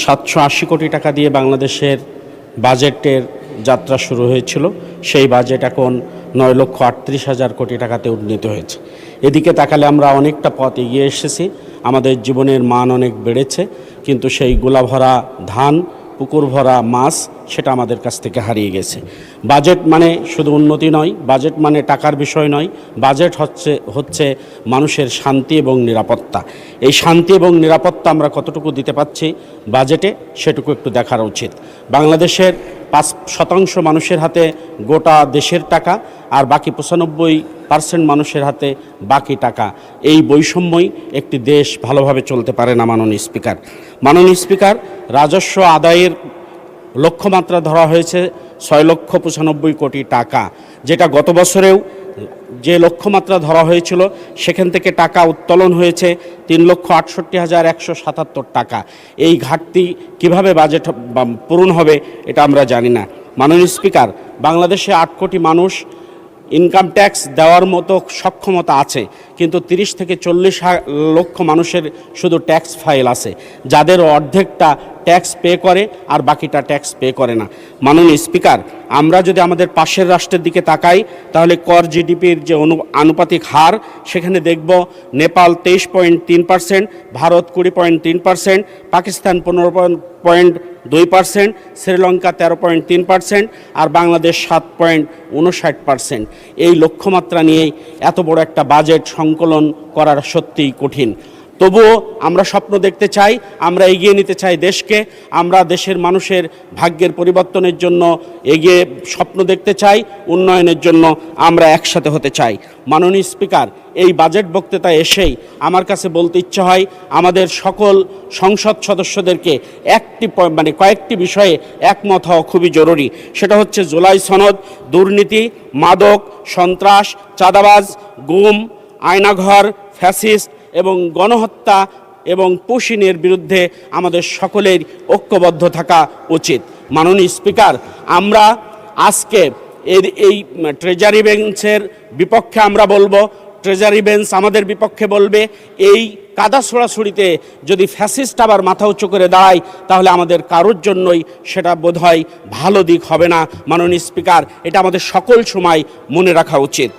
780 কোটি টাকা দিয়ে বাংলাদেশের বাজেটের যাত্রা শুরু হয়েছিল। সেই বাজেট এখন 9,38,000 কোটি টাকাতে উন্নীত হয়েছে। এদিকে তাকালে আমরা অনেকটা পথ এগিয়ে এসেছি, আমাদের জীবনের মান অনেক বেড়েছে, কিন্তু সেই গোলা ভরা ধান, পুকুর ভরা মাছ সেটা আমাদের কাছ থেকে হারিয়ে গেছে। বাজেট মানে শুধু উন্নতি নয়, বাজেট মানে টাকার বিষয় নয়, বাজেট হচ্ছে মানুষের শান্তি এবং নিরাপত্তা। এই শান্তি এবং নিরাপত্তা আমরা কতটুকু দিতে পারছি বাজেটে, সেটুকু একটু দেখার উচিত। বাংলাদেশের 5% মানুষের হাতে গোটা দেশের টাকা, আর বাকি 95% মানুষের হাতে বাকি টাকা। এই বৈষম্যই একটি দেশ ভালোভাবে চলতে পারে না। মাননীয় স্পিকার, রাজস্ব আদায়ের লক্ষ্যমাত্রা ধরা হয়েছে 6,95,00,000 কোটি টাকা, যেটা গত বছরেও যে লক্ষ্যমাত্রা ধরা হয়েছিল সেখান থেকে টাকা উত্তোলন হয়েছে 3,68,177 টাকা। এই ঘাটতি কিভাবে বাজেট পূরণ হবে এটা আমরা জানি না। মাননীয় স্পিকার, বাংলাদেশে 8 কোটি মানুষ ইনকাম ট্যাক্স দেওয়ার মতো সক্ষমতা আছে, কিন্তু 30 থেকে 40 লক্ষ মানুষের শুধু ট্যাক্স ফাইল আছে, যাদের অর্ধেকটা ট্যাক্স পে করে আর বাকিটা ট্যাক্স পে করে না। মাননীয় স্পিকার, আমরা যদি আমাদের পাশের রাষ্ট্রের দিকে তাকাই তাহলে কর জিডিপির যে আনুপাতিক হার, সেখানে দেখব নেপাল 23.3%, ভারত 20.3%, পাকিস্তান 15.2%, শ্রীলঙ্কা 13.3% আর বাংলাদেশ 7.59%। এই লক্ষ্যমাত্রা নিয়েই এত বড় একটা বাজেট সংকলন করার সত্যিই কঠিন। তবুও আমরা স্বপ্ন দেখতে চাই, আমরা এগিয়ে নিতে চাই দেশকে, আমরা দেশের মানুষের ভাগ্যের পরিবর্তনের জন্য এগিয়ে স্বপ্ন দেখতে চাই, উন্নয়নের জন্য আমরা একসাথে হতে চাই। মাননীয় স্পিকার, এই বাজেট বক্তৃতায় এসেই আমার কাছে বলতে ইচ্ছে হয়, আমাদের সকল সংসদ সদস্যদেরকে কয়েকটি বিষয়ে একমত হওয়া খুবই জরুরি। সেটা হচ্ছে জুলাই সনদ, দুর্নীতি, মাদক, সন্ত্রাস, চাঁদাবাজ, গুম, আয়নাঘর, ফ্যাসিস্ট এবং গণহত্যা এবং পুশিনের বিরুদ্ধে আমাদের সকলের ঐক্যবদ্ধ থাকা উচিত। মাননীয় স্পিকার, আমরা আজকে এই ট্রেজারি বেঞ্চের বিপক্ষে আমরা বলবো, ট্রেজারি বেঞ্চ আমাদের বিপক্ষে বলবে। এই কাদা ছোড়াছুড়িতে যদি ফ্যাসিস্ট আবার মাথা উঁচু করে দাঁড়ায় তাহলে আমাদের কারোর জন্যই সেটা বোধহয় ভালো দিক হবে না। মাননীয় স্পিকার, এটা আমাদের সকল সময় মনে রাখা উচিত।